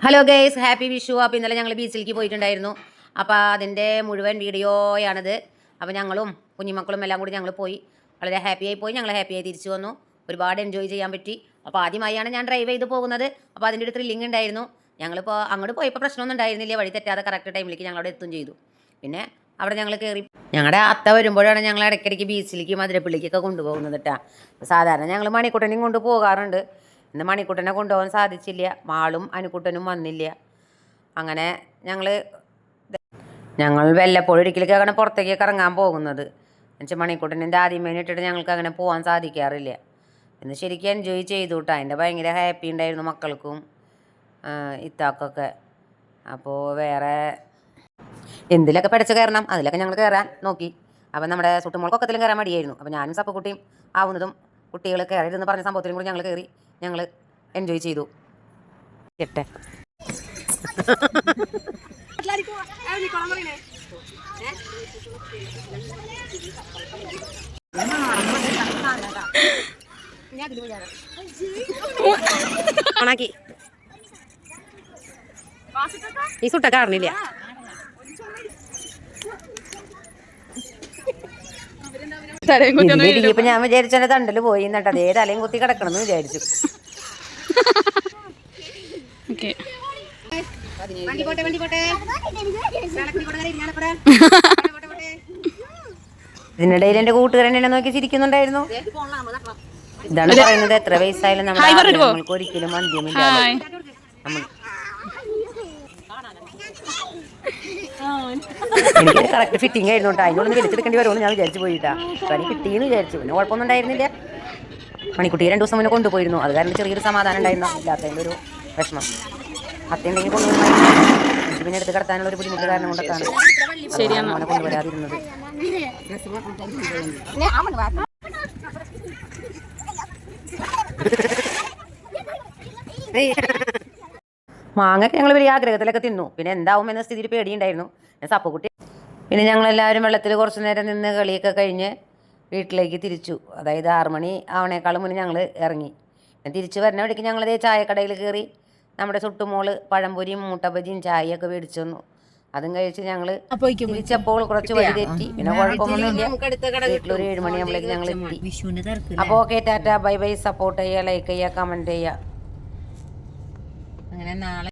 Hello guys, happy Vishu. അപ്പോൾ ഇന്നലെ ഞങ്ങൾ ബീച്ചിലേക്ക് പോയിട്ടുണ്ടായിരുന്നു. അപ്പോൾ അതിൻ്റെ മുഴുവൻ വീഡിയോയാണിത്. അപ്പോൾ ഞങ്ങളും കുഞ്ഞുമക്കളും എല്ലാം കൂടി ഞങ്ങൾ പോയി. വളരെ ഹാപ്പിയായി പോയി. ഞങ്ങൾ ഹാപ്പിയായി തിരിച്ചു വന്നു. ഒരുപാട് എൻജോയ് ചെയ്യാൻ പറ്റി. അപ്പോൾ ആദ്യമായാണ് ഞാൻ ഡ്രൈവ് ചെയ്ത് പോകുന്നത്. അപ്പോൾ അതിൻ്റെ ഒരു ത്രില്ലിംഗ് ഉണ്ടായിരുന്നു. ഞങ്ങളിപ്പോൾ അങ്ങോട്ട് പോയപ്പോൾ പ്രശ്നമൊന്നും ഉണ്ടായിരുന്നില്ല. വഴി തെറ്റാതെ കറക്റ്റ് ടൈമിലേക്ക് ഞങ്ങളവിടെ എത്തും ചെയ്തു. പിന്നെ അവിടെ ഞങ്ങൾ കയറി. ഞങ്ങളുടെ അത്ത വരുമ്പോഴാണ് ഞങ്ങൾ ഇടയ്ക്കിടയ്ക്ക് ബീച്ചിലേക്ക് മധുരപ്പള്ളിക്കൊക്കെ കൊണ്ടുപോകുന്നത് കേട്ടോ. സാധാരണ ഞങ്ങൾ മണിക്കുട്ടനെയും കൊണ്ട് പോകാറുണ്ട്. ഇന്ന് മണിക്കുട്ടനെ കൊണ്ടുപോകാൻ സാധിച്ചില്ല. മാളും അനുക്കുട്ടനും വന്നില്ല. അങ്ങനെ ഞങ്ങൾ വല്ലപ്പോഴും ഒരിക്കലൊക്കെ അങ്ങനെ പുറത്തേക്കൊക്കെ ഇറങ്ങാൻ പോകുന്നത്. എന്നുവെച്ചാൽ മണിക്കുട്ടൻ്റെ ആദ്യമേനെ ഇട്ടിട്ട് ഞങ്ങൾക്ക് അങ്ങനെ പോകാൻ സാധിക്കാറില്ല. ഇന്ന് ശരിക്കും എൻജോയ് ചെയ്തു കേട്ടോ. അതിൻ്റെ ഭയങ്കര ഹാപ്പി ഉണ്ടായിരുന്നു മക്കൾക്കും ഇത്താക്കൊക്കെ. അപ്പോൾ വേറെ എന്തിലൊക്കെ പഠിച്ച് കയറണം അതിലൊക്കെ ഞങ്ങൾ കയറാൻ നോക്കി. അപ്പം നമ്മുടെ സുട്ടുമോൾക്കൊക്കത്തിലും കയറാൻ മടിയായിരുന്നു. അപ്പോൾ ഞാനും സപ്പക്കുട്ടിയും ആവുന്നതും കുട്ടികൾ കയറിയിരുന്ന് പറഞ്ഞ സംഭവത്തിലും കൂടി ഞങ്ങൾ കയറി. ഞങ്ങൾ എൻജോയ് ചെയ്തു. കേട്ടെ ഈ സുട്ട കാണില്ല. ഇപ്പൊ ഞാൻ വിചാരിച്ചെന്റെ തണ്ടല് പോയി എന്നിട്ട് അതേ തലയും കുത്തി കിടക്കണമെന്ന് വിചാരിച്ചു. ഇതിനിടയിൽ എന്റെ കൂട്ടുകാരൻ എന്നെ നോക്കി ചിരിക്കുന്നുണ്ടായിരുന്നു. ഇതാണ് പറയുന്നത്, എത്ര വയസ്സായാലും നമ്മൾക്ക് ഒരിക്കലും അന്ത്യമില്ല. എനിക്ക് കറക്റ്റ് ഫിറ്റിംഗ് ആയിരുന്നു കേട്ടോ. അതിനോടൊന്ന് വലിച്ചെടുക്കേണ്ടി വരുമെന്ന് ഞാൻ വിചാരിച്ചു പോയിട്ടാ. പണി കിട്ടിയെന്ന് വിചാരിച്ചു. പിന്നെ കുഴപ്പമൊന്നും ഉണ്ടായിരുന്നില്ല. മണിക്കുട്ടിയെ 2 ദിവസം മുന്നേ കൊണ്ടുപോയിരുന്നു. അത് കാരണം ചെറിയൊരു സമാധാനം ഉണ്ടായിരുന്നു. ഇല്ലാത്തതിൻ്റെ ഒരു വിഷമം. അത്യുണ്ടെങ്കിൽ കൊണ്ടുപോയി എനിക്ക് പിന്നെ എടുത്ത് കിടത്താനുള്ള ഒരു ബുദ്ധിമുട്ട് കാരണം കൊണ്ടൊക്കെയാണ് അവനെ കൊണ്ടുവരാതിരുന്നത്. മാങ്ങയൊക്കെ ഞങ്ങൾ വലിയ ആഗ്രഹത്തിലൊക്കെ തിന്നു. പിന്നെ എന്താവും എന്ന സ്ഥിതിയിൽ പേടിയുണ്ടായിരുന്നു. സപ്പക്കുട്ടി പിന്നെ ഞങ്ങളെല്ലാവരും വെള്ളത്തിൽ കുറച്ച് നേരം നിന്ന് കളിയൊക്കെ കഴിഞ്ഞ് വീട്ടിലേക്ക് തിരിച്ചു. അതായത് 6 മണി ആവണേക്കാളും മുന്നേ ഞങ്ങൾ ഇറങ്ങി. തിരിച്ചു വരുന്ന വഴിക്ക് ഞങ്ങളതേ ചായക്കടയിൽ കയറി നമ്മുടെ സുട്ടുമോള് പഴംപൊരിയും മുട്ടബജിയും ചായയൊക്കെ മേടിച്ചു വന്നു. അതും കഴിച്ച് ഞങ്ങൾ തിരിച്ചപ്പോൾ കുറച്ച് വഴി തെറ്റി. പിന്നെ കുഴപ്പമൊന്നുമില്ല. വീട്ടിലൊരു 7 മണിയാകുമ്പോഴേക്ക് ഞങ്ങൾ എത്തി. അപ്പോൾ okay, Tata, bye bye. Support ചെയ്യുക, ലൈക്ക് ചെയ്യുക, കമൻറ്റ് ചെയ്യുക. അങ്ങനെ നാളെ